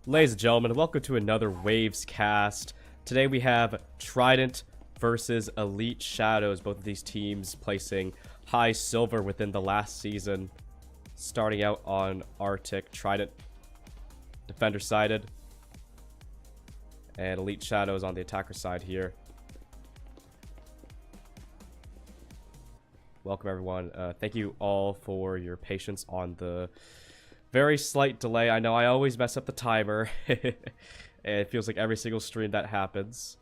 Ladies and gentlemen, welcome to another Waves cast. Today we have Trident versus Elite Shadows. Both of these teams placing high silver within the last season. Starting out on Arctic, Trident defender sided, and Elite Shadows on the attacker side here. Welcome everyone. Thank you all for your patience on the very slight delay. I know I always mess up the timer. It feels like every single stream that happens.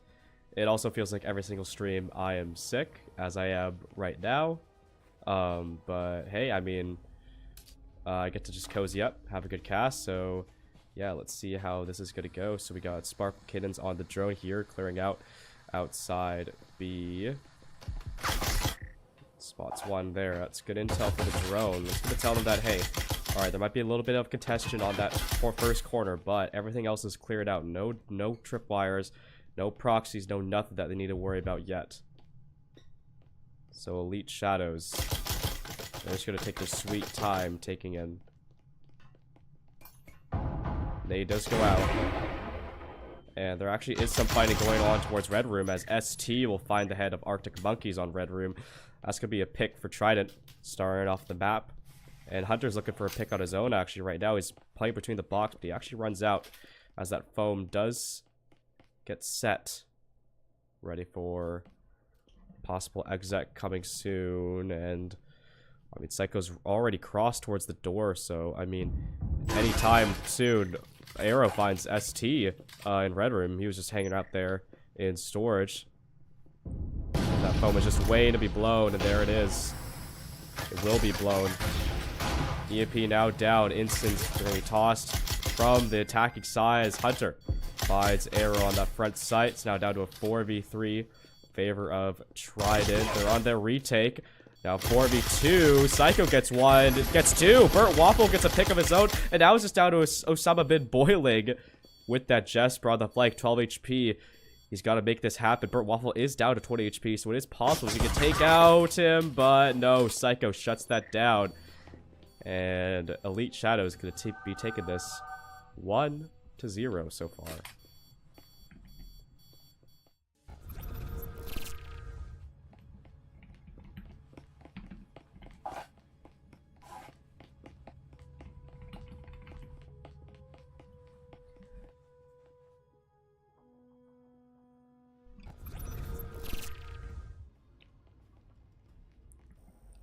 It also feels like every single stream I am sick, as I am right now. But hey, I mean, I get to just cozy up, have a good cast. So yeah, let's see how this is gonna go. So we got Sparkle Kittens on the drone here, clearing out outside B. Spots one there. That's good intel for the drone. It's gonna tell them that, hey, alright, there might be a little bit of contention on that first corner, but everything else is cleared out. No tripwires, no proxies, no nothing that they need to worry about yet. So Elite Shadows, they're just gonna take their sweet time taking in. Nade does go out. And there actually is some fighting going on towards Red Room, as ST will find the head of Arctic Monkeys on Red Room. That's gonna be a pick for Trident, starting off the map. And Hunter's looking for a pick on his own, actually, right now. He's playing between the blocks, but he actually runs out as that foam does get set. Ready for possible exec coming soon. And, I mean, Psycho's already crossed towards the door, so, I mean, anytime soon, Arrow finds ST in Red Room. He was just hanging out there in storage. And that foam is just waiting to be blown, and there it is. It will be blown. EMP now down. Instant going to be tossed from the attacking side as Hunter finds Arrow on that front sight. It's now down to a 4v3 in favor of Trident. They're on their retake. Now 4v2. Psycho gets one. Gets two. Burt Waffle gets a pick of his own. And now it's just down to Osama bin Boiling with that Jesper on the flank. 12 HP. He's got to make this happen. Burt Waffle is down to 20 HP, so it is possible he can take out him. But no, Psycho shuts that down. And Elite Shadow is going to be taking this 1-0 so far.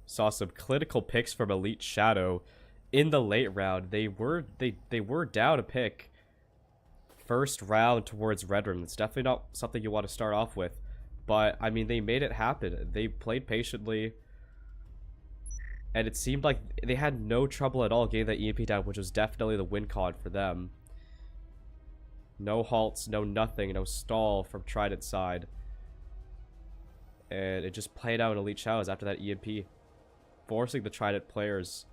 Saw some clinical picks from Elite Shadow in the late round. They were down a pick first round towards Red Room. It's definitely not something you want to start off with, but I mean, they made it happen. They played patiently, and it seemed like they had no trouble at all getting that EMP down, which was definitely the win con for them. No halts, no nothing, no stall from Trident side, and it just played out in Elite Shadows after that EMP. Forcing the Trident players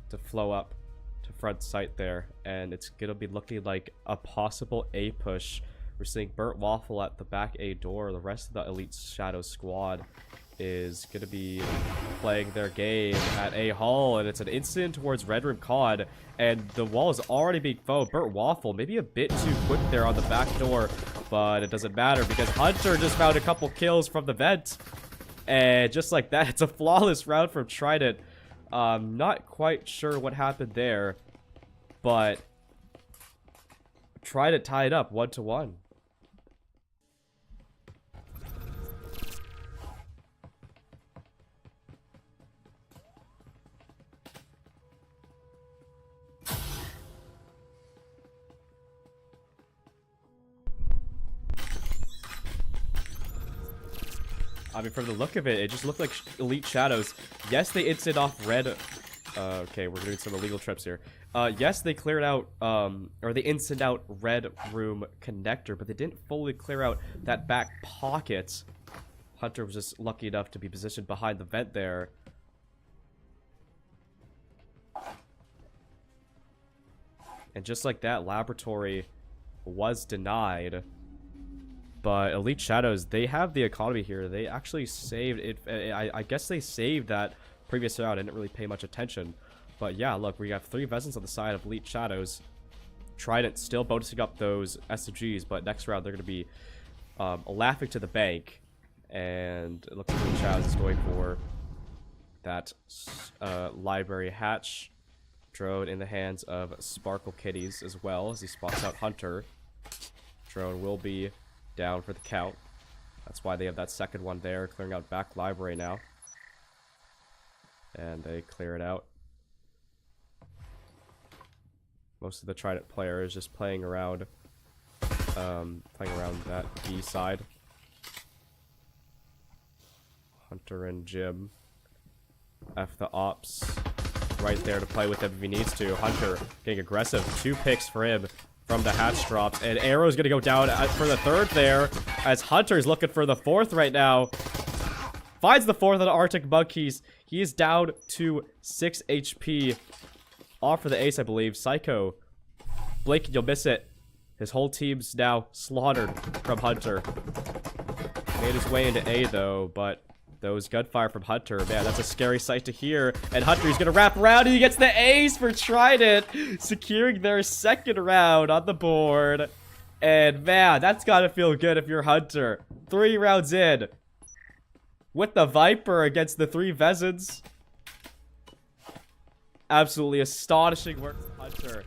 to flow up to front sight there, and it's gonna be looking like a possible A push. We're seeing Burt Waffle at the back A door. The rest of the Elite Shadow squad is gonna be playing their game at A Hall, and it's an instant towards Red Room COD, and the wall is already being foamed. Burt Waffle maybe a bit too quick there on the back door, but it doesn't matter because Hunter just found a couple kills from the vent. And just like that, it's a flawless round from Trident. Not quite sure what happened there, but Trident tied up 1-1. I mean, from the look of it, it just looked like Elite Shadows. Yes, they instant off red. Okay, we're doing some illegal trips here. Yes, they cleared out, or they instant out Red Room connector, but they didn't fully clear out that back pocket. Hunter was just lucky enough to be positioned behind the vent there. And just like that, Laboratory was denied. But Elite Shadows, they have the economy here. They actually saved it. I guess they saved that previous round. I didn't really pay much attention. But yeah, look, we have 3 Vezins on the side of Elite Shadows. Trident still bonusing up those SMGs, but next round they're going to be laughing to the bank. And it looks like Elite Shadows is going for that library hatch. Drone in the hands of Sparkle Kitties as well, as he spots out Hunter. Drone will be down for the count. That's why they have that second one there, clearing out back library now. And they clear it out. Most of the Trident players just playing around that B side. Hunter and Jim. F the ops. Right there to play with him if he needs to. Hunter getting aggressive. 2 picks for him from the hatch drops. And Arrow's going to go down for the 3rd there. As Hunter's looking for the 4th right now. Finds the 4th of the Arctic Monkeys. He is down to 6 HP. Off for the ace, I believe. Psycho. Blake, you'll miss it. His whole team's now slaughtered from Hunter. Made his way into A, though, but those gunfire from Hunter, man, that's a scary sight to hear. And Hunter is going to wrap around, and he gets the ace for Trident, securing their 2nd round on the board. And, man, that's got to feel good if you're Hunter. 3 rounds in. With the Viper against the 3 Vezins. Absolutely astonishing work from Hunter.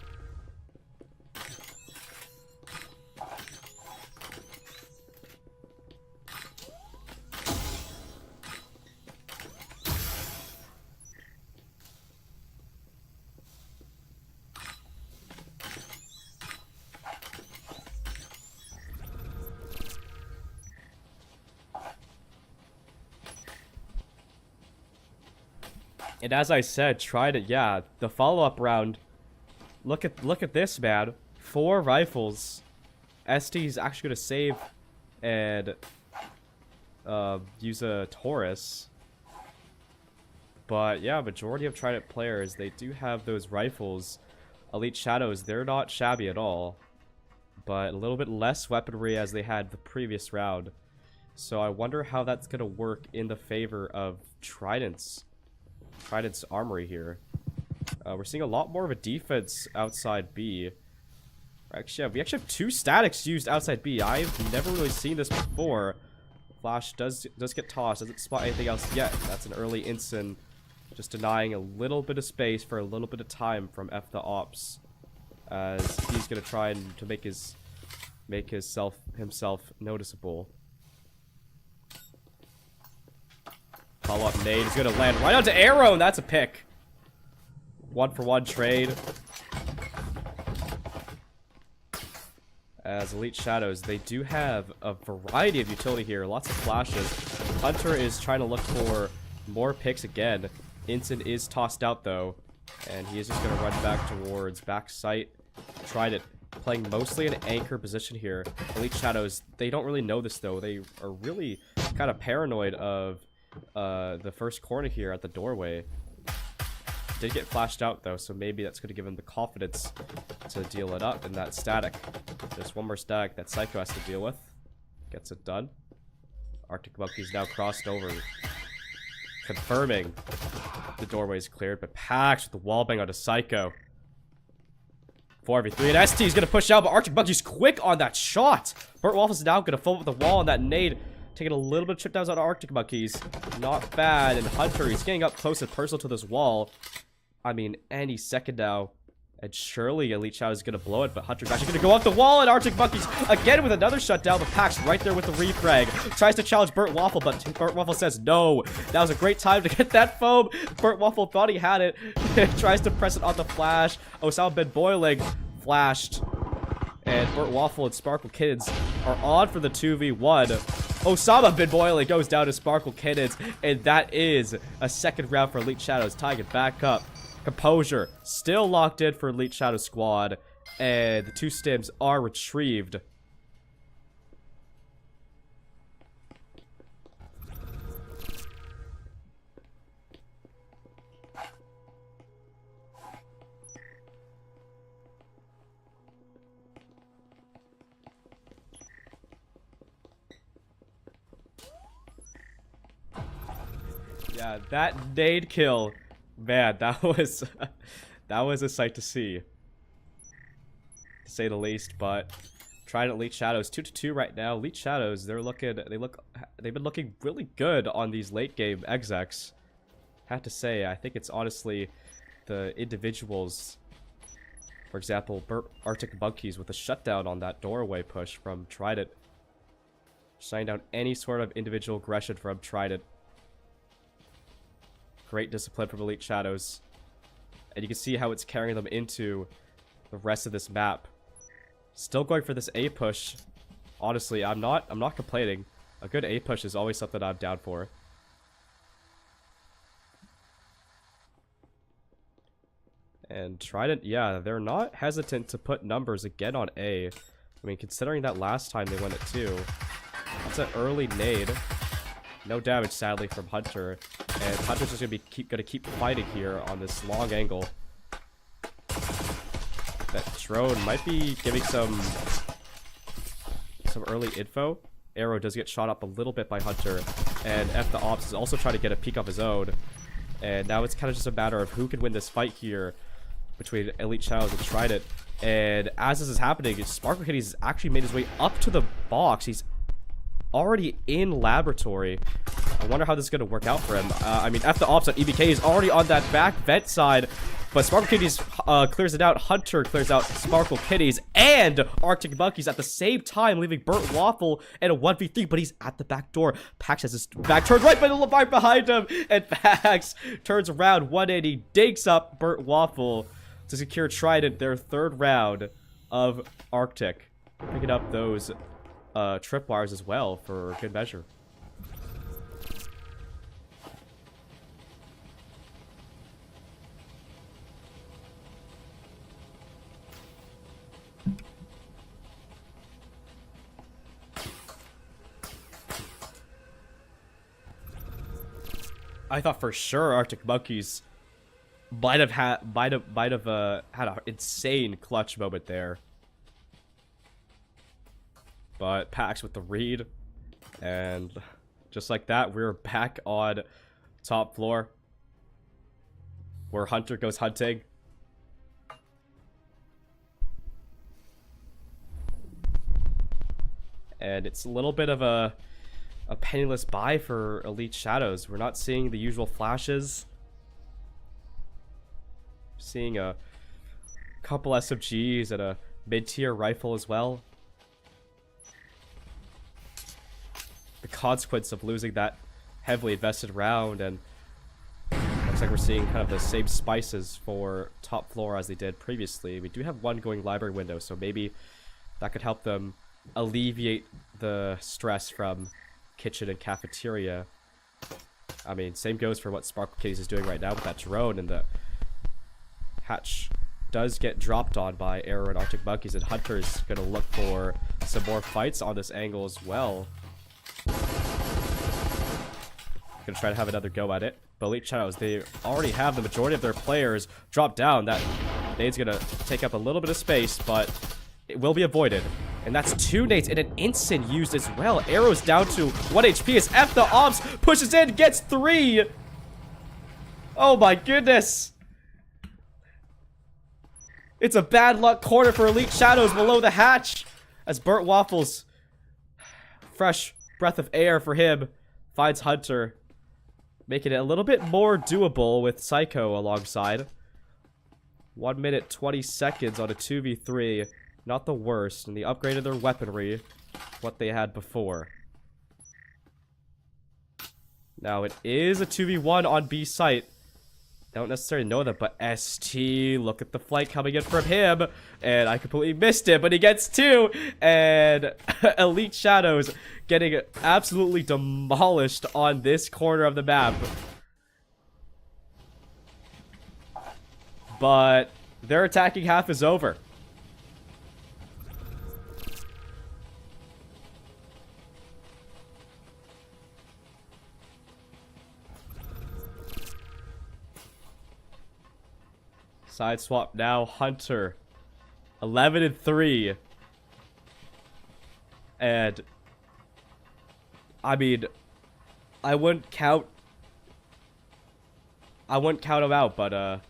And as I said, Trident, yeah, the follow-up round. Look at this, man. 4 rifles. ST's actually gonna save and use a Taurus. But yeah, majority of Trident players, they do have those rifles. Elite Shadows, they're not shabby at all. But a little bit less weaponry as they had the previous round. So I wonder how that's gonna work in the favor of Trident's armory here. We're seeing a lot more of a defense outside B. Actually, we actually have 2 statics used outside B. I've never really seen this before. Flash does get tossed. Doesn't spot anything else yet. That's an early Ensign, just denying a little bit of space for a little bit of time from F the Ops, as he's gonna try to make himself noticeable. Follow-up nade is going to land right onto Arrow, and that's a pick. 1-for-1 trade. As Elite Shadows, they do have a variety of utility here. Lots of flashes. Hunter is trying to look for more picks again. Ensign is tossed out, though. And he is just going to run back towards backside. Trident playing mostly an anchor position here. Elite Shadows, they don't really know this, though. They are really kind of paranoid of the first corner here at the doorway. Did get flashed out though, so maybe that's going to give him the confidence to deal it up in that static. There's one more static that Psycho has to deal with. Gets it done. Arctic Monkey's now crossed over, confirming the doorway is cleared, but Pax with the wallbang onto Psycho. 4v3, and ST is going to push out, but Arctic Monkey's quick on that shot. Burt Waffle's now going to foam up the wall on that nade. Taking a little bit of chip downs on Arctic Monkeys. Not bad. And Hunter, he's getting up close and personal to this wall. I mean, any second now. And surely Elite Shadow is going to blow it. But Hunter's actually going to go off the wall. And Arctic Monkeys again with another shutdown. But Pax right there with the refrag. Tries to challenge Burt Waffle. But Burt Waffle says no. That was a great time to get that foam. Burt Waffle thought he had it. Tries to press it on the flash. Osama been boiling. Flashed. And Burt Waffle and Sparkle Kids are on for the 2v1. Osama been boiling goes down to Sparkle Kittens, and that is a 2nd round for Elite Shadows, tying it back up. Composure still locked in for Elite Shadow Squad, and the 2 stims are retrieved. Yeah, that nade kill Man, that was that was a sight to see, to say the least. But Trident Elite Shadows 2-2 right now. Elite Shadows, they've been looking really good on these late game execs. Have to say, I think it's honestly the individuals. For example, Arctic Monkeys with a shutdown on that doorway push from Trident. Shutting down any sort of individual aggression from Trident. Great discipline from Elite Shadows. And you can see how it's carrying them into the rest of this map. Still going for this A push. Honestly, I'm not complaining. A good A push is always something I'm down for. And Trident, yeah, they're not hesitant to put numbers again on A. I mean, considering that last time they went at 2. That's an early nade. No damage, sadly, from Hunter. And Hunter's just gonna keep fighting here on this long angle. That drone might be giving some early info. Arrow does get shot up a little bit by Hunter. And F the Ops is also trying to get a peek of his own. And now it's kind of just a matter of who can win this fight here between Elite Shadows and Trident. And as this is happening, Sparkle Kitty's actually made his way up to the box. He's already in laboratory. I wonder how this is going to work out for him. I mean, F the Ops on EBK is already on that back vent side, but Sparkle Kitties clears it out. Hunter clears out Sparkle Kitties and Arctic Monkeys at the same time, leaving Burt Waffle in a 1v3, but he's at the back door. Pax has his back turned right behind him, and Pax turns around 180, digs up Burt Waffle to secure Trident their third round of Arctic, picking up those tripwires as well for good measure. I thought for sure Arctic Monkeys might have had an insane clutch moment there. But Pax with the read, and just like that, we're back on top floor where Hunter goes hunting. And it's a little bit of a penniless buy for Elite Shadows. We're not seeing the usual flashes. Seeing a couple SMGs and a mid-tier rifle as well. The consequence of losing that heavily invested round, and looks like we're seeing kind of the same spices for top floor as they did previously. We do have one going library window, so maybe that could help them alleviate the stress from kitchen and cafeteria. I mean, same goes for what Sparkle Kitties is doing right now with that drone, and the hatch does get dropped on by Arrow and Arctic Monkeys, and Hunter's gonna look for some more fights on this angle as well. Gonna try to have another go at it. But Elite Shadows, they already have the majority of their players drop down. That nade's gonna take up a little bit of space, but it will be avoided. And that's 2 nades and an instant used as well. Arrow's down to 1 HP as F the Ops pushes in, gets 3. Oh my goodness. It's a bad luck corner for Elite Shadows below the hatch, as Burt Waffles, fresh breath of air for him, finds Hunter, making it a little bit more doable with Psycho alongside. 1 minute 20 seconds on a 2v3. Not the worst, and they upgraded their weaponry, what they had before. Now it is a 2v1 on B site. Don't necessarily know that, but ST, look at the flight coming in from him, and I completely missed it, but he gets 2, and Elite Shadows getting absolutely demolished on this corner of the map. But their attacking half is over. Side swap now, Hunter. 11-3. And I mean, I wouldn't count I wouldn't count him out, but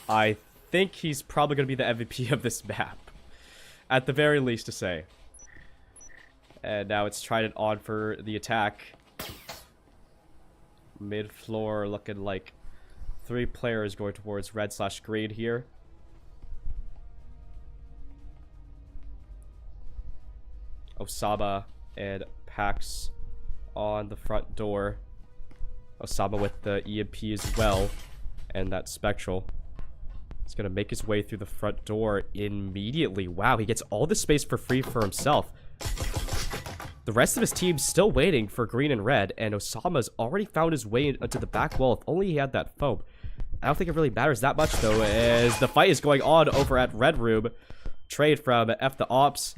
I think he's probably going to be the MVP of this map. At the very least to say. And now it's Trident on for the attack. Mid-floor looking like 3 players going towards red/green here. Osama and Pax on the front door. Osama with the EMP as well. And that Spectral. He's going to make his way through the front door immediately. Wow, he gets all the space for free for himself. The rest of his team's still waiting for green and red, and Osama's already found his way into the back wall. If only he had that foam. I don't think it really matters that much, though, as the fight is going on over at Red Room. Trade from F the Ops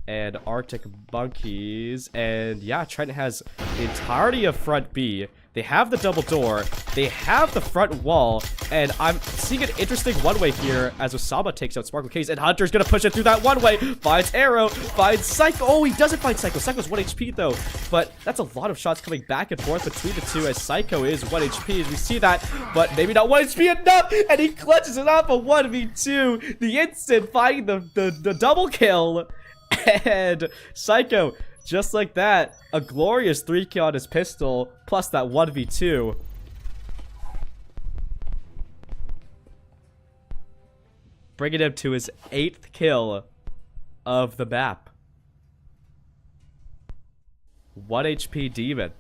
and Arctic Monkeys. And yeah, Trident has the entirety of front B. They have the double door. They have the front wall. And I'm seeing an interesting one-way here as Osama takes out Sparkle Case. And Hunter's going to push it through that one-way. Finds Arrow. Finds Psycho. Oh, he doesn't find Psycho. Psycho's 1 HP, though. But that's a lot of shots coming back and forth between the two as Psycho is 1 HP. As we see that. But maybe not 1 HP enough. And he clutches it off a 1v2. The instant finding the double kill. And Psycho, just like that, a glorious 3-kill on his pistol, plus that 1v2. Bringing him to his 8th kill of the map. 1 HP Demon.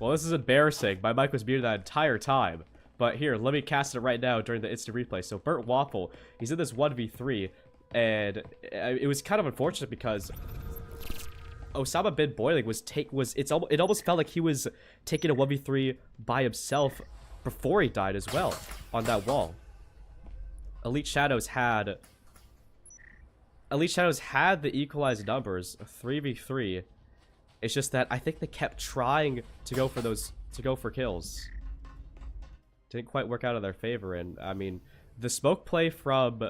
Well, this is embarrassing. My mic was muted that entire time. But here, let me cast it right now during the instant replay. So Burt Waffle, he's in this 1v3, and it was kind of unfortunate because Osama bin Boiling it almost felt like he was taking a 1v3 by himself before he died as well on that wall. Elite Shadows had the equalized numbers, 3v3. It's just that I think they kept trying to go for kills. Didn't quite work out in their favor, and I mean, the smoke play from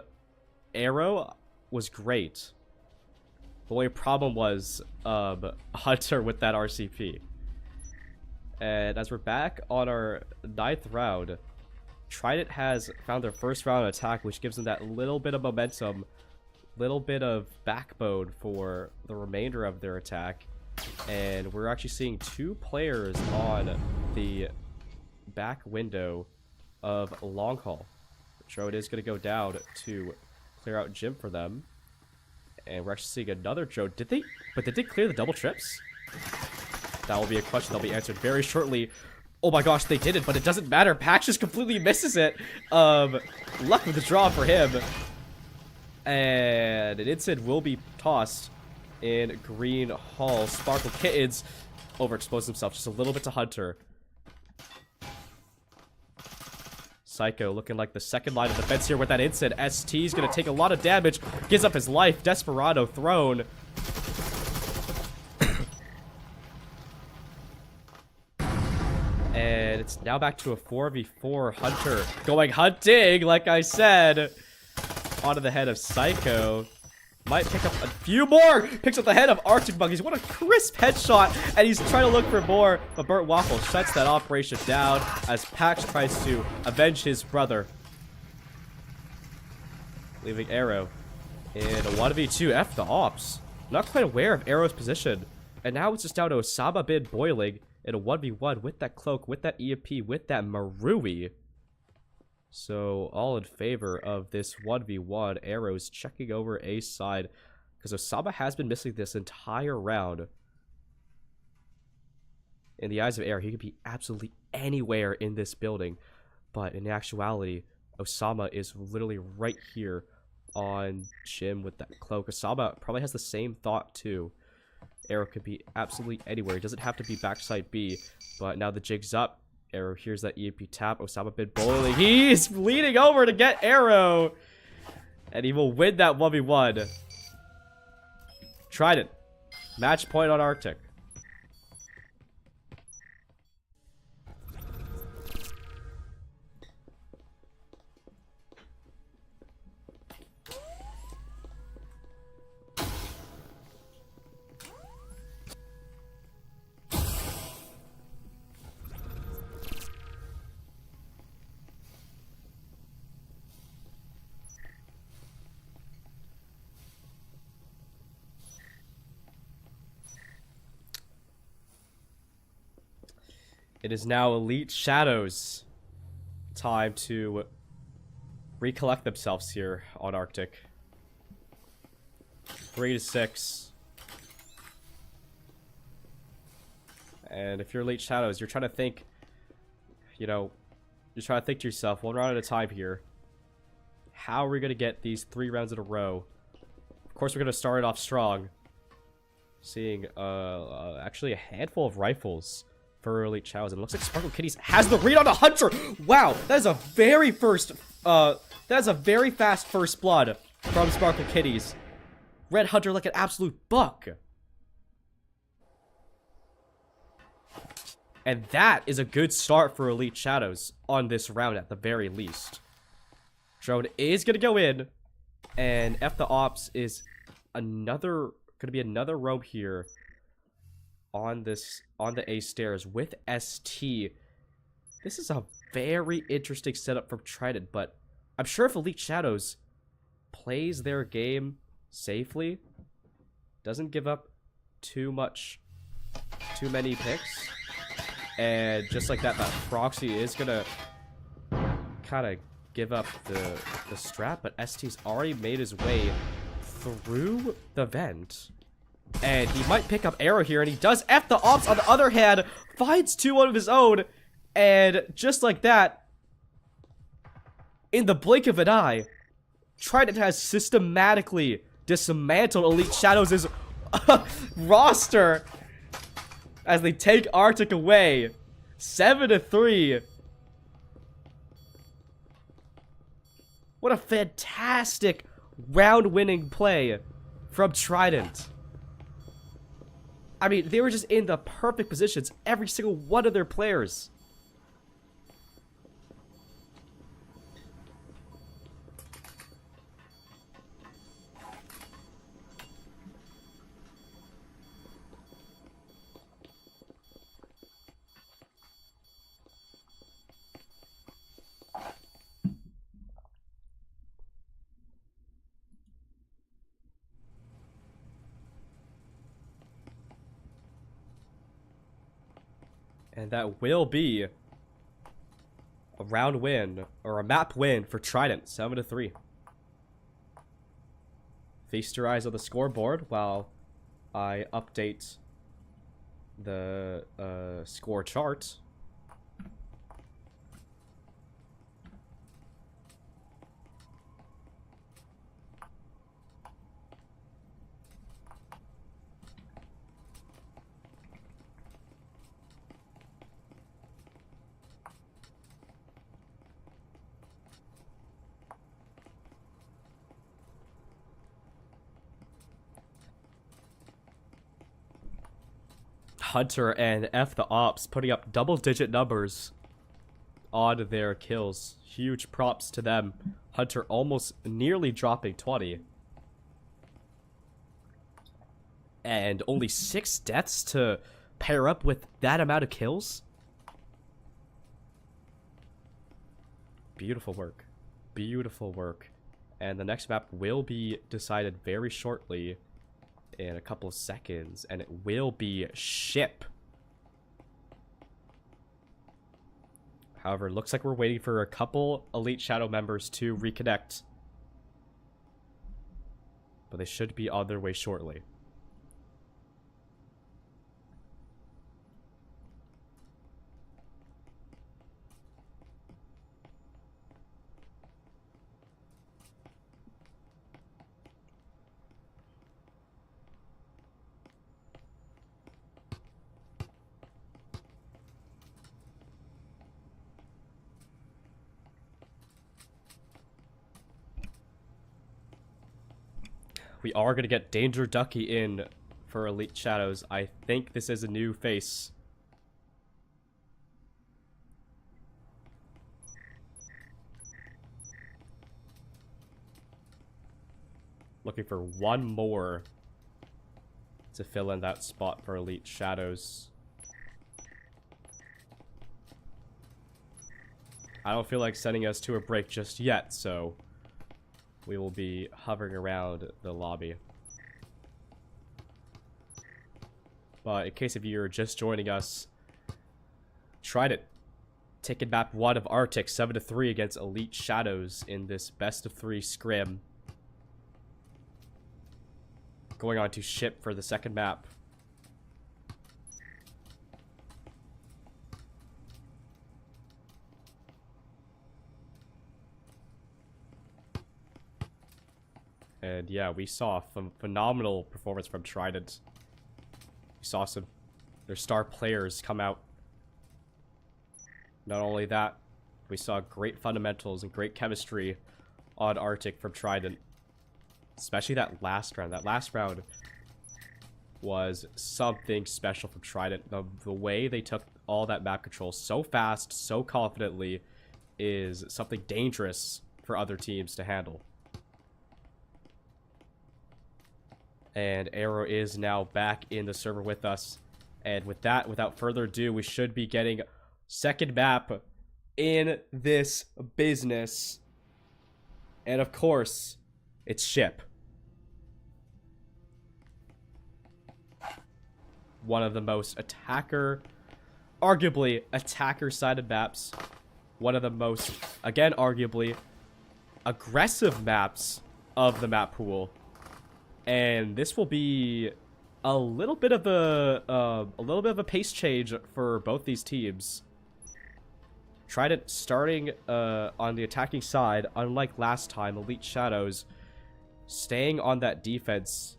Arrow was great. The only problem was Hunter with that RCP. And as we're back on our 9th round, Trident has found their first round attack, which gives them that little bit of momentum, little bit of backbone for the remainder of their attack. And we're actually seeing 2 players on the back window of Long Haul. So it is going to go down to clear out gym for them. And we're actually seeing another drone. Did they clear the double trips? That will be a question that'll be answered very shortly. Oh my gosh, they didn't, but it doesn't matter. Pax just completely misses it. Luck with the draw for him. And an instant will be tossed in Green Hall. Sparkle Kittens overexposed himself just a little bit to Hunter. Psycho looking like the second line of defense here with that instant. ST's gonna take a lot of damage. Gives up his life. Desperado thrown. And it's now back to a 4v4. Hunter going hunting, like I said. Onto the head of Psycho. Might pick up a few more. Picks up the head of Arctic Monkeys. What a crisp headshot. And he's trying to look for more. But Burt Waffle shuts that operation down as Pax tries to avenge his brother. Leaving Arrow in a 1v2. F the ops. Not quite aware of Arrow's position. And now it's just down to Osama bin Boiling in a 1v1 with that cloak, with that EMP, with that Marui. So, all in favor of this 1v1. Arrows checking over A side. Because Osama has been missing this entire round. In the eyes of Arrow, he could be absolutely anywhere in this building. But in actuality, Osama is literally right here on Jim with that cloak. Osama probably has the same thought too. Arrow could be absolutely anywhere. He doesn't have to be backside B. But now the jig's up. Arrow hears that EMP tap. Osama bin Boiling. He's leaning over to get Arrow. And he will win that 1v1. Trident. Match point on Arctic. It is now Elite Shadows' time to recollect themselves here on Arctic. 3-6. And if you're Elite Shadows, you're trying to think, you know, you're trying to think to yourself, one round at a time here. How are we going to get these 3 rounds in a row? Of course, we're going to start it off strong. Seeing actually a handful of rifles for Elite Shadows, and it looks like Sparkle Kitties has the read on a Hunter. Wow, that is a very fast first blood from Sparkle Kitties. Red Hunter like an absolute buck. And that is a good start for Elite Shadows on this round at the very least. Drone is gonna go in, and F the Ops is gonna be another rope here on the A stairs with ST. This is a very interesting setup from Trident, but I'm sure if Elite Shadows plays their game safely, doesn't give up too many picks, and just like that, that Proxy is gonna kind of give up the strap, but ST's already made his way through the vent. And he might pick up Arrow here, and he does. F the Ops, on the other hand, finds 2 of his own. And just like that, in the blink of an eye, Trident has systematically dismantled Elite Shadows' roster as they take Arctic away. 7-3. What a fantastic round-winning play from Trident. I mean, they were just in the perfect positions, every single one of their players. And that will be a round win, or a map win for Trident, 7-3. Feast your eyes on the scoreboard while I update the score chart. Hunter and F the Ops putting up double-digit numbers on their kills. Huge props to them. Hunter almost nearly dropping 20. And only 6 deaths to pair up with that amount of kills? Beautiful work. Beautiful work. And the next map will be decided very shortly. In a couple of seconds, and it will be ship. However, it looks like we're waiting for a couple Elite Shadow members to reconnect, but they should be on their way shortly. We are going to get Danger Ducky in for Elite Shadows. I think this is a new face. Looking for one more to fill in that spot for Elite Shadows. I don't feel like sending us to a break just yet, so we will be hovering around the lobby. But in case of you're just joining us, Trident taking map 1 of Arctic 7-3 against Elite Shadows in this best of 3 scrim. Going on to ship for the second map. And yeah, we saw a phenomenal performance from Trident. We saw some their star players come out. Not only that, we saw great fundamentals and great chemistry on Arctic from Trident. Especially that last round. That last round was something special from Trident. The way they took all that map control so fast, so confidently, is something dangerous for other teams to handle. And Arrow is now back in the server with us. And with that, without further ado, we should be getting second map in this business. And of course, it's ship. One of the most arguably attacker-sided maps. One of the most, again, arguably aggressive maps of the map pool. And this will be a little bit of a pace change for both these teams. Trident starting on the attacking side, unlike last time, Elite Shadows staying on that defense.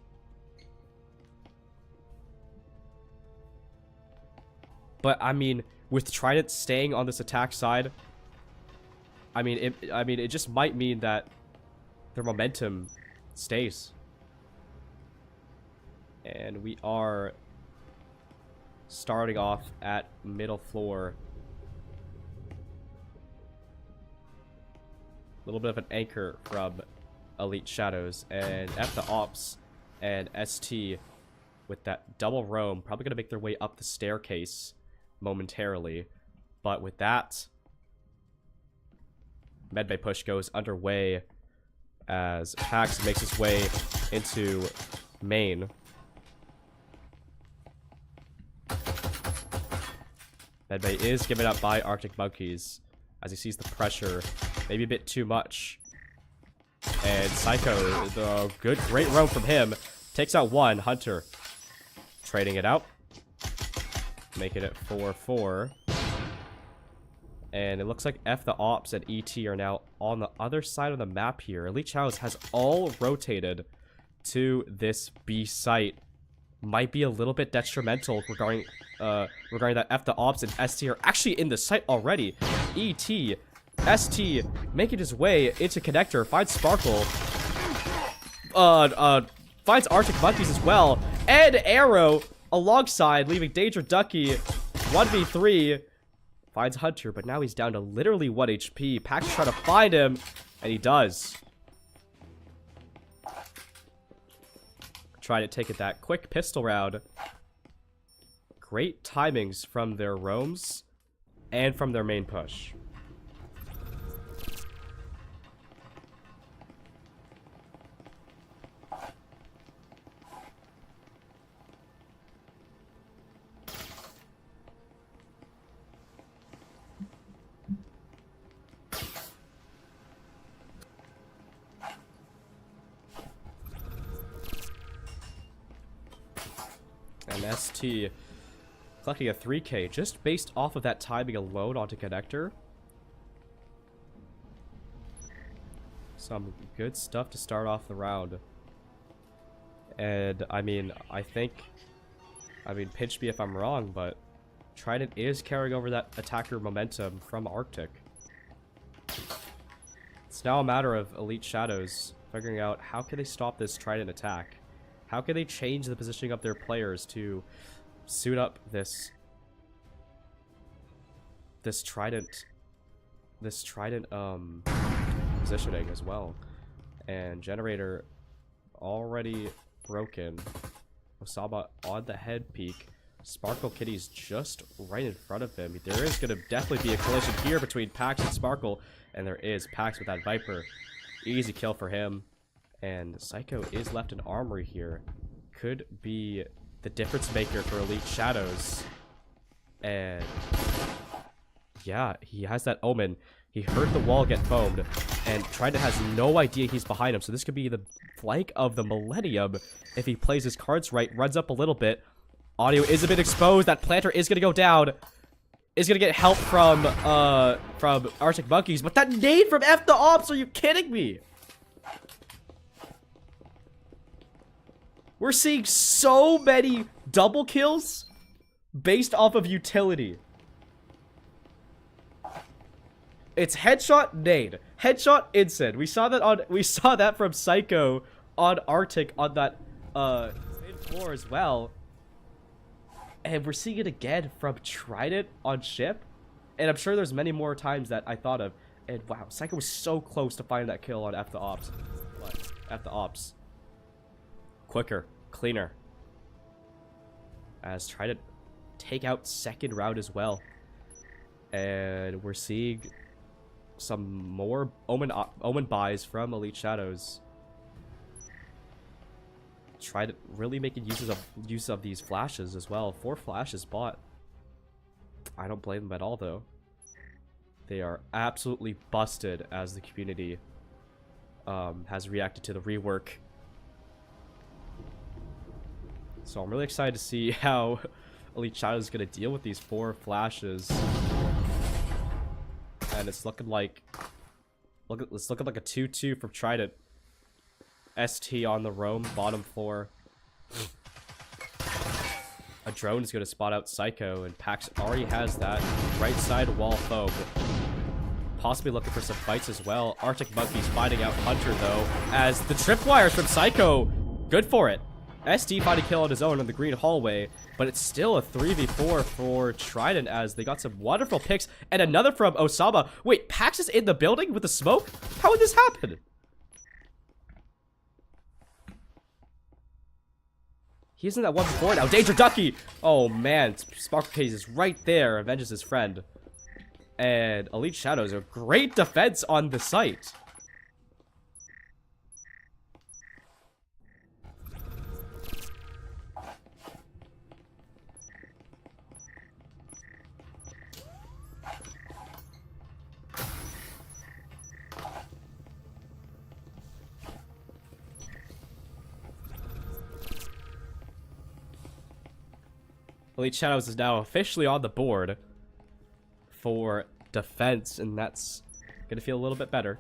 But I mean, with Trident staying on this attack side, it just might mean that their momentum stays. And we are starting off at middle floor. A little bit of an anchor from Elite Shadows. And F the Ops and ST with that double roam. Probably going to make their way up the staircase momentarily. But with that, medbay push goes underway as Pax makes his way into main. Medbay is given up by Arctic Monkeys as he sees the pressure, maybe a bit too much. And Psycho, great roam from him. Takes out one. Hunter trading it out. Making it 4-4. And it looks like F the Ops and ET are now on the other side of the map here. Elite Shadows has all rotated to this B site. Might be a little bit detrimental regarding that F the Ops and ST are actually in the site already. ET, ST making his way into connector, finds Sparkle. Finds Arctic Monkeys as well. And Arrow alongside, leaving Danger Ducky 1v3. Finds Hunter, but now he's down to literally 1 HP. Pax trying to find him, and he does. Trying to take it that quick pistol round. Great timings from their roams and from their main push. And ST collecting a 3K just based off of that timing alone onto connector. Some good stuff to start off the round. And I mean, pinch me if I'm wrong, but Trident is carrying over that attacker momentum from Arctic. It's now a matter of Elite Shadows figuring out how can they stop this Trident attack. How can they change the positioning of their players to suit up this Trident positioning as well? And Generator already broken. Osama on the head peak. Sparkle Kitty's just right in front of him. There is going to definitely be a collision here between Pax and Sparkle, and there is. Pax with that Viper. Easy kill for him. And Psycho is left in armory here. Could be the difference maker for Elite Shadows. And yeah, he has that Omen. He heard the wall get foamed, and Trident has no idea he's behind him. So this could be the flank of the Millennium if he plays his cards right. Runs up a little bit. Audio is a bit exposed. That planter is gonna go down. Is gonna get help from Arctic Monkeys, but that nade from F the Ops. Are you kidding me? We're seeing so many double kills based off of utility. It's headshot, nade, headshot, instant. We saw that from Psycho on Arctic on that mid floor as well. And we're seeing it again from Trident on ship. And I'm sure there's many more times that I thought of. And wow, Psycho was so close to finding that kill on F the Ops. But F the Ops. Quicker, cleaner. As Trident take out second round as well. And we're seeing some more Omen buys from Elite Shadows. Trident really making use of these flashes as well. 4 flashes bought. I don't blame them at all though. They are absolutely busted as the community has reacted to the rework. So I'm really excited to see how Elite Shadows is going to deal with these 4 flashes. And it's looking like a 2-2 from Trident. ST on the roam, bottom floor. A drone is going to spot out Psycho, and Pax already has that right side wall foam. Possibly looking for some fights as well. Arctic Monkeys finding out Hunter though, as the tripwires from Psycho, good for it. ST finding a kill on his own in the green hallway, but it's still a 3v4 for Trident as they got some wonderful picks, and another from Osama. Wait, Pax is in the building with the smoke? How would this happen? He isn't that one before now. Danger Ducky! Oh man, Sparkle Case is right there, avenges his friend. And Elite Shadows, a great defense on the site. Elite Shadows is now officially on the board for defense, and that's gonna feel a little bit better.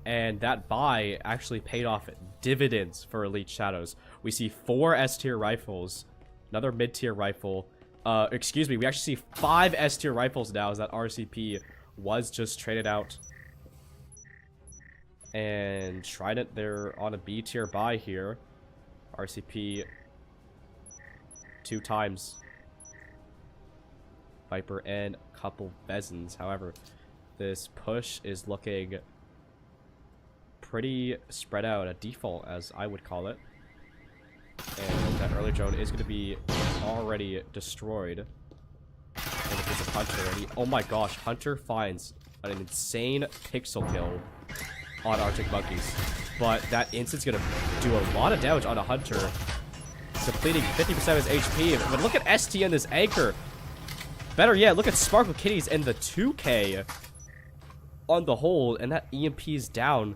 And that buy actually paid off dividends for Elite Shadows. We see 4 S-tier rifles, another mid-tier rifle. Excuse me, we actually see 5 S-tier rifles now as that RCP was just traded out. And Trident, they're on a B-tier buy here. RCP 2 times. Viper and a couple Vezins. However, this push is looking pretty spread out, a default as I would call it. And that early drone is going to be already destroyed. And if it's a Hunter, and oh my gosh, Hunter finds an insane pixel kill on Arctic Monkeys. But that instant's going to do a lot of damage on a Hunter, depleting 50% of his HP. But look at ST and this anchor. Better yet, look at Sparkle Kitties and the 2K on the hold, and that EMP's down.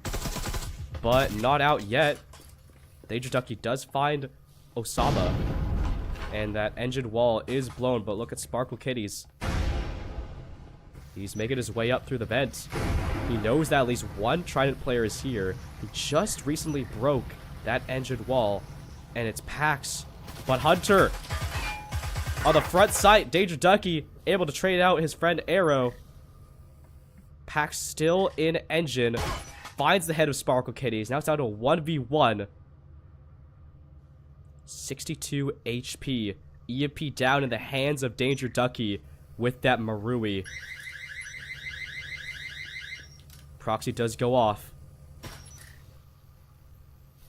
But not out yet. Danger Ducky does find Osama. And that engine wall is blown, but look at Sparkle Kitties. He's making his way up through the vent. He knows that at least one Trident player is here. He just recently broke that engine wall. And it's Pax. But Hunter on the front sight, Danger Ducky able to trade out his friend Arrow. Pax still in engine. Finds the head of Sparkle Kitties. Now it's down to 1v1. 62 HP. EMP down in the hands of Danger Ducky with that Marui. Proxy does go off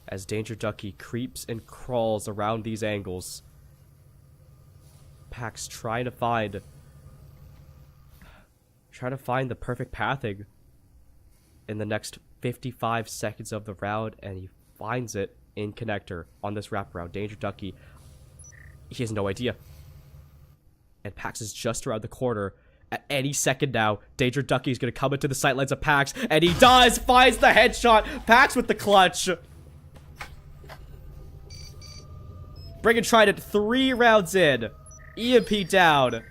as Danger Ducky creeps and crawls around these angles. Pax trying to find the perfect pathing in the next 55 seconds of the round, and he finds it in connector on this wraparound. Danger Ducky, he has no idea. And Pax is just around the corner. At any second now, Danger Ducky is going to come into the sightlines of Pax, and he does! Finds the headshot! Pax with the clutch! Bringing Trident 3 rounds in. EMP down.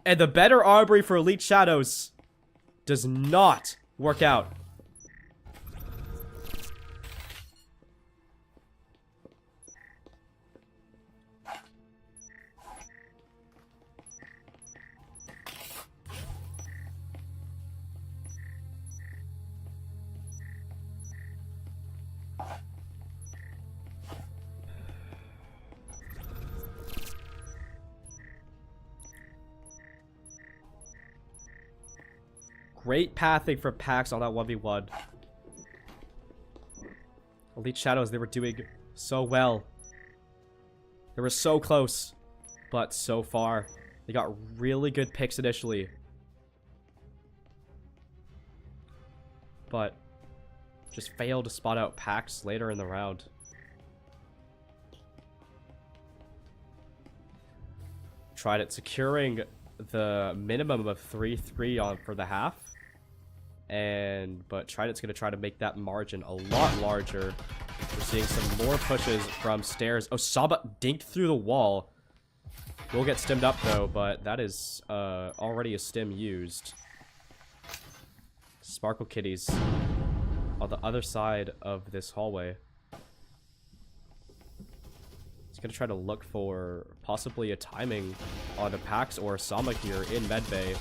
And the better armory for Elite Shadows does not work out. Great pathing for Pax on that 1v1. Elite Shadows, they were doing so well. They were so close, but so far. They got really good picks initially. But just failed to spot out Pax later in the round. Tried it, securing the minimum of 3-3 on for the half. But Trident's going to try to make that margin a lot larger. We're seeing some more pushes from stairs. Osama dinked through the wall. Will get stimmed up though, but that is already a stim used. Sparkle Kitties on the other side of this hallway. He's going to try to look for possibly a timing on a Pax or Osama here in medbay.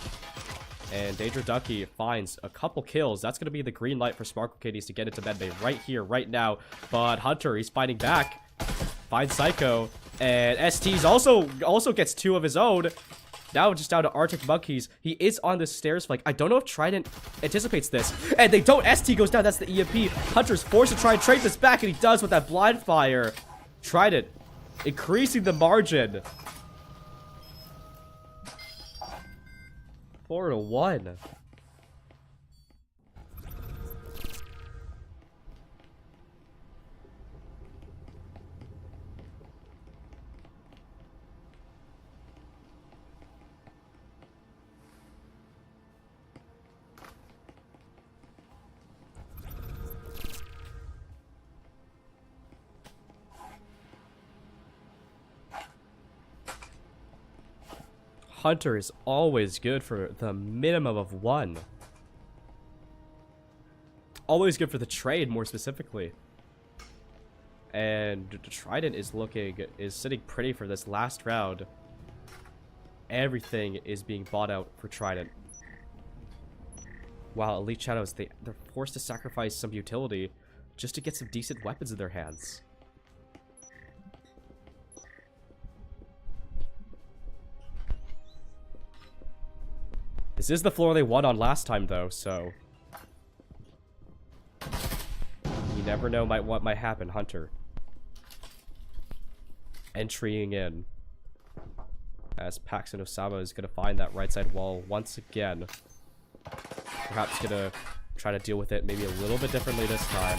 And Danger Ducky finds a couple kills. That's going to be the green light for Sparkle Kitties to get into medbay right here, right now. But Hunter, he's fighting back. Finds Psycho. And ST's also gets 2 of his own. Now just down to Arctic Monkeys. He is on the stairs flank. I don't know if Trident anticipates this. And they don't. ST goes down. That's the EMP. Hunter's forced to try and trade this back, and he does with that blind fire. Trident increasing the margin. 4-1. Hunter is always good for the minimum of 1. Always good for the trade, more specifically. And Trident is sitting pretty for this last round. Everything is being bought out for Trident. While Elite Shadows, they're forced to sacrifice some utility just to get some decent weapons in their hands. This is the floor they won on last time, though, so you never know what might happen. Hunter entrying in as Pax and Osama is going to find that right side wall once again. Perhaps going to try to deal with it maybe a little bit differently this time.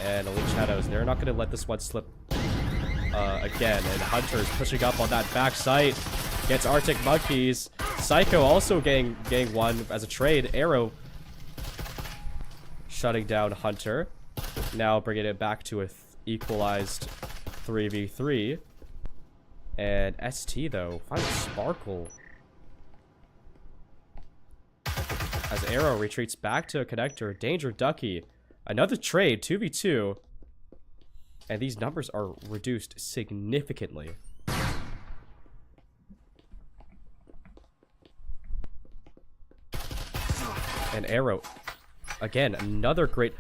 And Elite Shadows, they're not going to let this one slip again. And Hunter is pushing up on that back site. Gets Arctic Monkeys. Psycho also getting one as a trade. Arrow shutting down Hunter. Now bringing it back to a equalized 3v3. And ST, though, finds Sparkle. As Arrow retreats back to a connector. Danger Ducky. Another trade, 2v2. And these numbers are reduced significantly. And Arrow, again, another great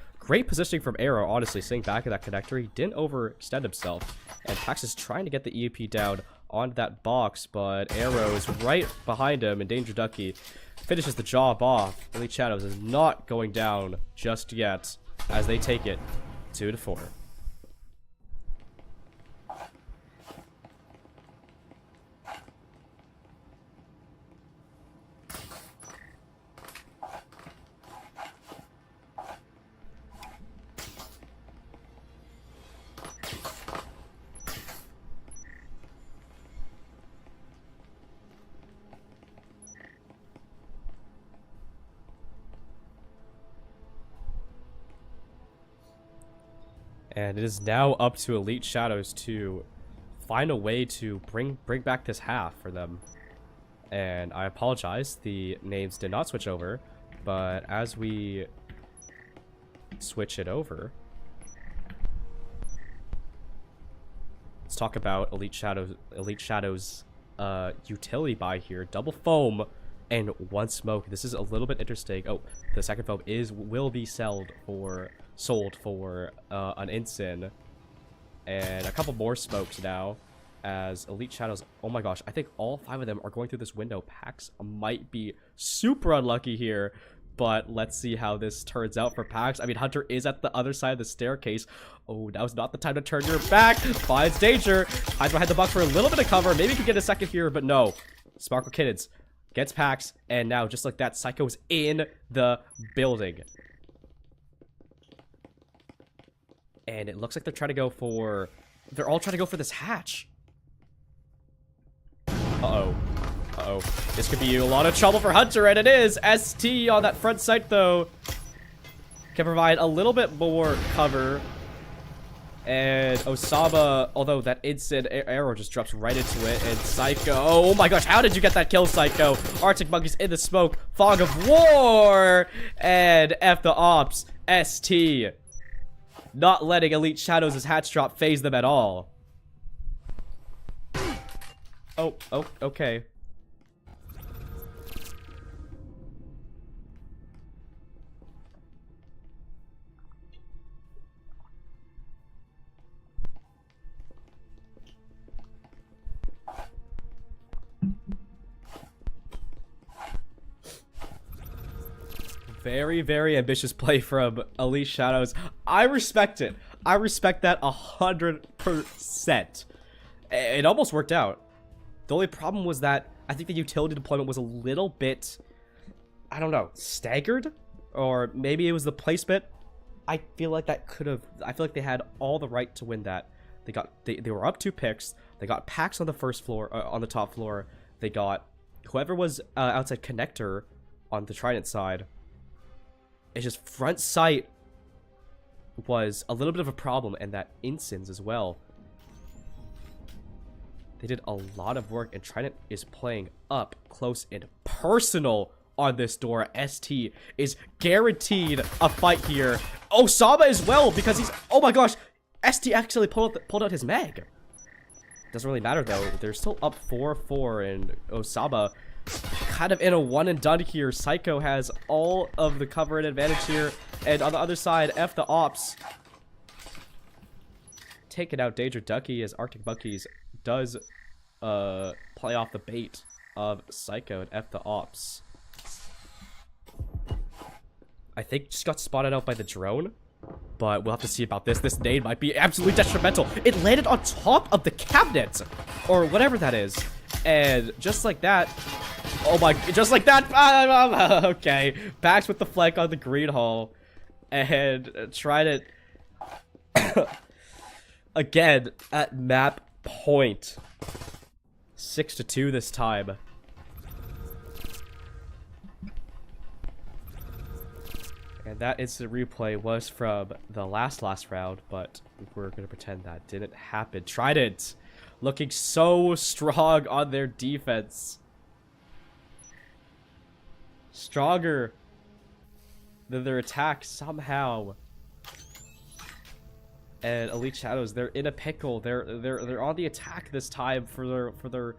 positioning from Arrow, honestly, sitting back at that connector. He didn't overextend himself. And Pax is trying to get the EMP down on that box, but Arrow is right behind him, and Danger Ducky finishes the job off. Elite Shadows is not going down just yet, as they take it 2-4. And it is now up to Elite Shadows to find a way to bring back this half for them. And I apologize, the names did not switch over, but as we switch it over, let's talk about Elite Shadows utility buy here. Double foam and 1 smoke. This is a little bit interesting. Oh, the second foam will be sold for an ensign, and a couple more smokes now as Elite Shadows. Oh my gosh, I think all 5 of them are going through this window. Pax might be super unlucky here, but let's see how this turns out for Pax. I mean, Hunter is at the other side of the staircase. Oh, now's not the time to turn your back. Finds Danger, hides behind the box for a little bit of cover. Maybe could get a second here, but no. Sparkle Kittens gets Pax, and now just like that, Psycho's in the building. And it looks like they're all trying to go for this hatch. Uh-oh. Uh-oh. This could be a lot of trouble for Hunter, and it is. ST on that front site, though, can provide a little bit more cover. And Osama, although that instant arrow just drops right into it. And Psycho, oh my gosh, how did you get that kill, Psycho? Arctic Monkeys in the smoke. Fog of War. And F the Ops. ST. Not letting Elite Shadows' hatch drop phase them at all. Oh, okay. Very, very ambitious play from Elite Shadows. I respect it. I respect that 100%. It almost worked out. The only problem was that I think the utility deployment was a little bit, I don't know, staggered? Or maybe it was the placement. I feel like that could have, I feel like they had all the right to win that. They were up 2 picks. They got Pax on the first floor, on the top floor. They got whoever was outside connector on the Trident side. It's just front sight was a little bit of a problem, and that ensigns as well. They did a lot of work, and Trident is playing up close and personal on this door. ST is guaranteed a fight here. Osama as well, because he's... Oh my gosh! ST actually pulled out his mag. Doesn't really matter, though. They're still up 4-4, and Osama kind of in a one and done here. Psycho has all of the cover and advantage here. And on the other side, F the Ops. Taking out Danger Ducky as Arctic Monkeys does play off the bait of Psycho and F the Ops. I think just got spotted out by the drone, but we'll have to see about this. This nade might be absolutely detrimental. It landed on top of the cabinet, or whatever that is. And just like that, oh my, just like that, okay. Pax with the flank on the green hall, and Trident again at map point. 6-2 this time. And that instant replay was from the last round, but we're gonna pretend that didn't happen. Trident looking so strong on their defense. Stronger than their attack somehow. And Elite Shadows, they're in a pickle. They're on the attack this time for their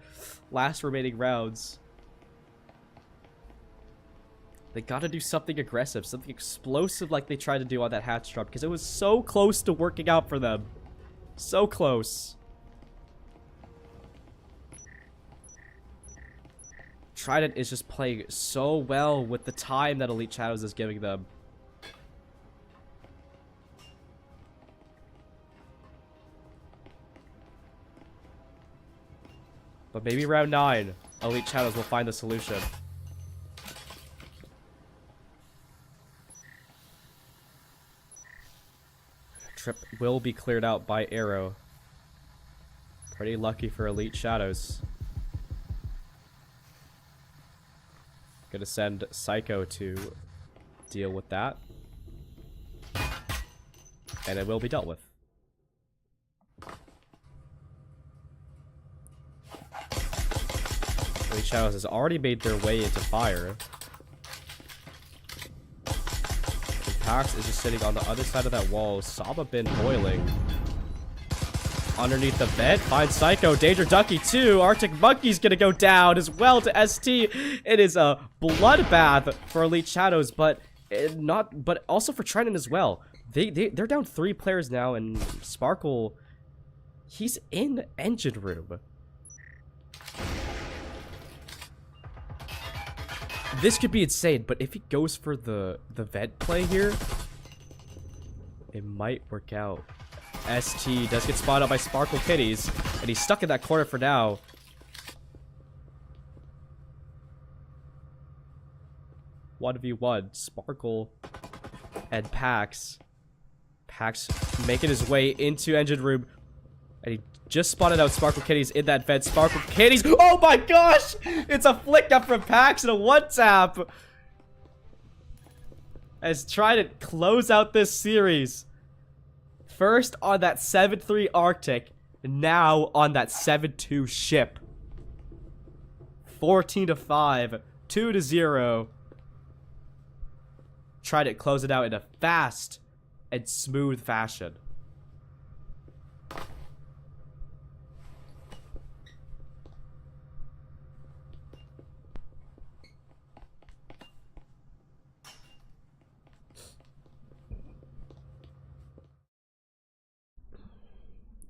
last remaining rounds. They gotta do something aggressive, something explosive like they tried to do on that hatch drop, because it was so close to working out for them. So close. Trident is just playing so well with the time that Elite Shadows is giving them. But maybe round 9, Elite Shadows will find the solution. Trip will be cleared out by Arrow. Pretty lucky for Elite Shadows. Gonna send Psycho to deal with that. And it will be dealt with. Elite Shadows has already made their way into fire. Pax is just sitting on the other side of that wall. Saba been boiling. Underneath the bed, finds Psycho. Danger Ducky too. Arctic Monkey's gonna go down as well to ST. It is a bloodbath for Elite Shadows, but also for Trident as well. They're down 3 players now, and Sparkle, he's in engine room. This could be insane, but if he goes for the vent play here, it might work out. ST does get spotted out by Sparkle Kitties, and he's stuck in that corner for now. One v one, Sparkle and Pax. Pax making his way into engine room, and he just spotted out Sparkle Kitties in that vent. Sparkle Kitties, oh my gosh! It's a flick up from Pax and a one tap. As Trident close out this series. First on that 7-3 Arctic, now on that 7-2 ship. 14-5, 2-0. Trident close it out in a fast and smooth fashion.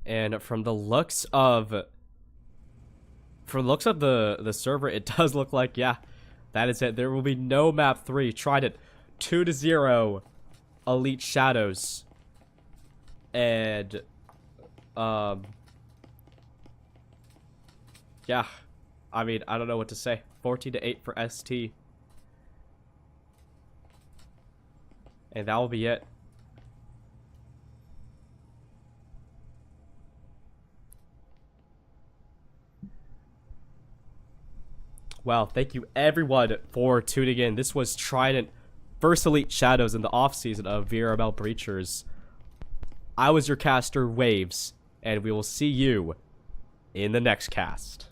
And from the looks of the server, it does look like, yeah, that is it. There will be no map 3. Trident 2-0 Elite Shadows. And yeah, I mean, I don't know what to say. 14-8 for ST. And that will be it. Wow, thank you everyone for tuning in. This was Trident vs Elite Shadows in the off-season of VRML Breachers. I was your caster, Waves, and we will see you in the next cast.